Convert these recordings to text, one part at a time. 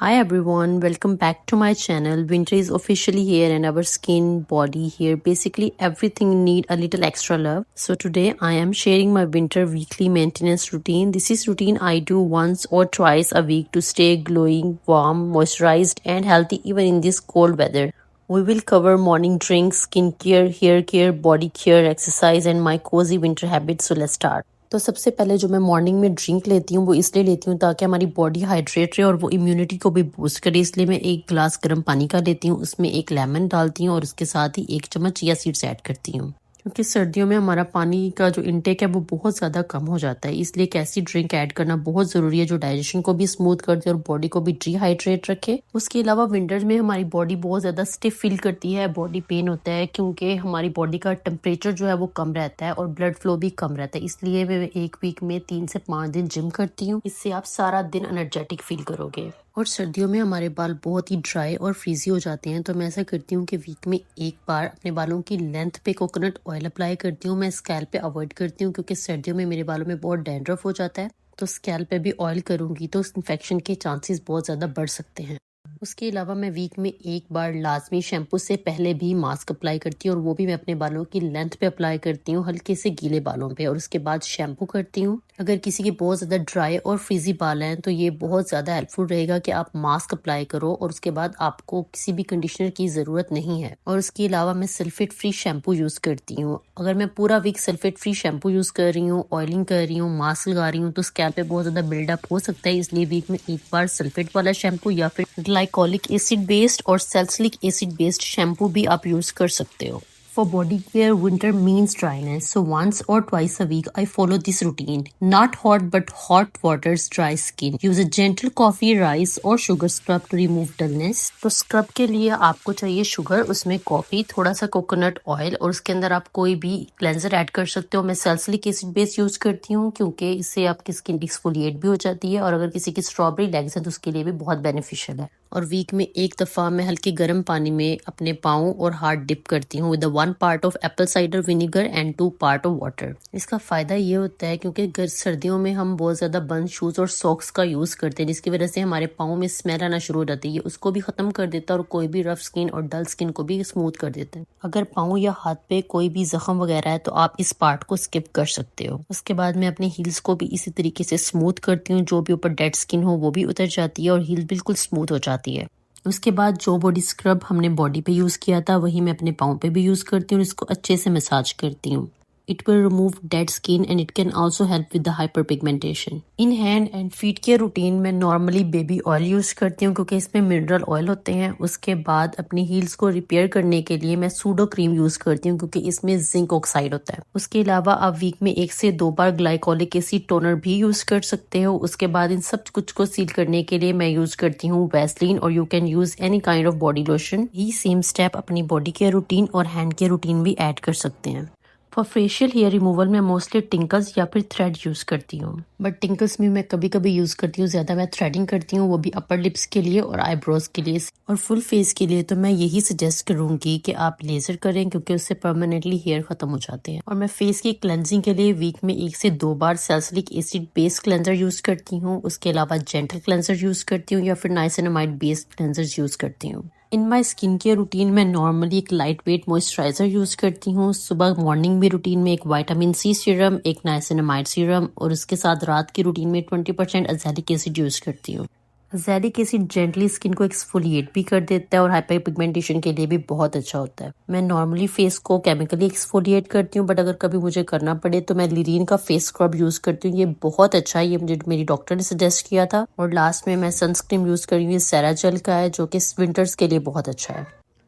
Hi everyone, welcome back to my channel. Winter is officially here and our skin, body, hair, basically everything need a little extra love. So today I am sharing my winter weekly maintenance routine. This is routine I do once or twice a week to stay glowing, warm, moisturized and healthy even in this cold weather. We will cover morning drinks, skincare, hair care, body care, exercise and my cozy winter habits. So let's start. तो सबसे पहले जो मैं morning में drink लेती हूँ वो इसलिए लेती हूँ ताकि हमारी बॉडी हाइड्रेट रहे और वो इम्यूनिटी को भी बूस्ट करे। इसलिए मैं एक गिलास गर्म पानी का लेती हूँ, उसमें एक लेमन डालती हूँ और उसके साथ ही 1 चम्मच चिया सीड्स ऐड करती हूँ। क्योंकि सर्दियों में हमारा पानी का जो इंटेक है वो बहुत ज़्यादा कम हो जाता है, इसलिए एक ऐसी ड्रिंक ऐड करना बहुत ज़रूरी है जो डाइजेशन को भी स्मूथ कर दे और बॉडी को भी डिहाइड्रेट रखे। उसके अलावा विंटर्स में हमारी बॉडी बहुत ज़्यादा स्टिफ फील करती है, बॉडी पेन होता है क्योंकि हमारी बॉडी का टेम्परेचर जो है वो कम रहता है और ब्लड फ्लो भी कम रहता है। इसलिए मैं एक वीक में 3 से 5 दिन जिम करती हूँ। इससे आप सारा दिन एनर्जेटिक फील करोगे। और सर्दियों में हमारे बाल बहुत ही ड्राई और फ्रीजी हो जाते हैं, तो मैं ऐसा करती हूँ कि वीक में एक बार अपने बालों की लेंथ पे कोकोनट ऑयल अप्लाई करती हूँ। मैं स्कैल्प पे अवॉइड करती हूँ क्योंकि सर्दियों में मेरे बालों में बहुत डैंड्रफ हो जाता है, तो स्कैल्प पे भी ऑयल करूंगी तो इन्फेक्शन के चांसेस बहुत ज़्यादा बढ़ सकते हैं। उसके अलावा मैं वीक में एक बार लाजमी शैम्पू से पहले भी मास्क अप्लाई करती हूँ और वो भी मैं अपने बालों की लेंथ पे अप्लाई करती हूँ, हल्के से गीले बालों पे, और उसके बाद शैम्पू करती हूँ। अगर किसी के बहुत ज़्यादा ड्राई और फ्रीजी बाल हैं तो ये बहुत ज़्यादा हेल्पफुल रहेगा कि आप मास्क अप्लाई करो और उसके बाद आपको किसी भी कंडीशनर की ज़रूरत नहीं है। और उसके अलावा मैं सल्फेट फ्री शैम्पू यूज़ करती हूँ। अगर मैं पूरा week sulphate free shampoo use कर रही हूँ, ऑयलिंग कर रही हूँ, मास्क लगा रही हूँ तो स्कैल्प पे बहुत ज़्यादा बिल्डअप हो सकता है, इसलिए वीक में एक बार सल्फेट वाला शैम्पू या फिर ग्लाइकोलिक एसिड बेस्ड और सैलिसिलिक एसिड बेस्ड शैम्पू भी आप यूज कर सकते हो। For body care, winter means dryness, so once or twice a week I follow this routine. Not hot but hot waters dry skin. Use a gentle coffee, rice or sugar scrub to remove dullness. तो scrub के लिए आपको चाहिए sugar, उसमें coffee, थोड़ा सा coconut oil और उसके अंदर आप कोई भी क्लेंजर ऐड कर सकते हो। मैं सैलिसिलिक एसिड बेस यूज करती हूँ क्योंकि इससे आपकी स्किन एक्सफोलिएट भी हो जाती है और अगर किसी की स्ट्रॉबेरी लेग्स है तो उसके लिए भी बहुत बेनिफिशियल है। और वीक में एक दफ़ा मैं हल्के गर्म पानी में अपने पाँव और हाथ डिप करती हूँ with 1 part of Apple cider vinegar and 2 part of water. इसका फ़ायदा ये होता है क्योंकि सर्दियों में हम बहुत ज़्यादा बंद शूज़ और सॉक्स का यूज़ करते हैं, जिसकी वजह से हमारे पाँव में स्मेल आना शुरू हो जाती है। ये उसको भी ख़त्म कर देता है और कोई भी रफ स्किन और डल स्किन को भी स्मूथ कर देता है। अगर पाँव या हाथ पे कोई भी जख्म वगैरह है तो आप इस पार्ट को स्किप कर सकते हो। उसके बाद मैं अपने हील्स को भी इसी तरीके से स्मूथ करती हूँ, जो भी ऊपर डेड स्किन हो वो भी उतर जाती है और हील बिल्कुल स्मूथ हो जाती है। उसके बाद जो बॉडी स्क्रब हमने बॉडी पे यूज़ किया था वही मैं अपने पाँव पे भी यूज़ करती हूँ और इसको अच्छे से मसाज करती हूँ। It will remove dead skin and it can also help with the hyperpigmentation. In hand and feet care routine में normally baby oil यूज़ करती हूँ क्योंकि इसमें मिनरल ऑयल होते हैं। उसके बाद अपनी हील्स को रिपेयर करने के लिए मैं सूडो क्रीम यूज़ करती हूँ क्योंकि इसमें जिंक ऑक्साइड होता है। उसके अलावा आप वीक में 1 से 2 बार ग्लाइकोलिक एसिड टोनर भी यूज़ कर सकते हो। उसके बाद इन सब कुछ को सील करने के लिए मैं यूज़ करती हूँ वैसलीन, और you can use any kind of body lotion. ये सेम स्टेप अपनी बॉडी केयर रूटीन और हैंड केयर रूटीन भी ऐड कर सकते हैं। फॉर फेशियल हेयर रिमूवल में मोस्टली टिंकल्स या फिर थ्रेड यूज़ करती हूँ, बट टिंकल्स में मैं कभी कभी यूज़ करती हूँ, ज़्यादा मैं थ्रेडिंग करती हूँ, वो भी अपर लिप्स के लिए और आईब्रोज के लिए। और फुल फेस के लिए तो मैं यही सजेस्ट करूँगी कि आप लेज़र करें क्योंकि उससे परमानेंटली हेयर ख़त्म हो जाते हैं। और मैं फेस की क्लेंजिंग के लिए वीक में 1 से 2 बार salicylic acid based cleanser use करती हूँ। उसके अलावा जेंटल क्लेंजर यूज़ करती हूँ या फिर नाइसिनामाइड बेस्ड क्लेंजर्स यूज़ करती हूँ। इन माई स्किन केयर रूटीन में नॉर्मली एक लाइट वेट मॉइस्चराइजर यूज़ करती हूँ। सुबह मॉर्निंग में रूटीन में एक विटामिन सी सीरम, एक नाइसिनामाइड सीरम और उसके साथ रात की रूटीन में 20% अज़ेलिक एसिड यूज़ करती हूँ। अज़ेलिक एसिड जेंटली स्किन को एक्सफोलिएट भी कर देता है और हाइपर पिगमेंटेशन के लिए भी बहुत अच्छा होता है। मैं नॉर्मली फेस को केमिकली एक्सफोलिएट करती हूँ, बट अगर कभी मुझे करना पड़े तो मैं लिरीन का फेस स्क्रब यूज़ करती हूँ। ये बहुत अच्छा है, ये मुझे मेरी डॉक्टर ने सजेस्ट किया था। और लास्ट में मैं सनस्क्रीन यूज़ कर रही हूँ, ये सेराजेल का है जो कि विंटर्स के लिए बहुत अच्छा है।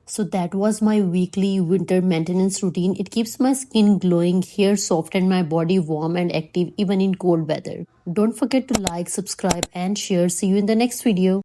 So that was my weekly winter maintenance routine. It keeps my skin glowing, hair soft and my body warm and active even in cold weather. Don't forget to like, subscribe and share. See you in the next video.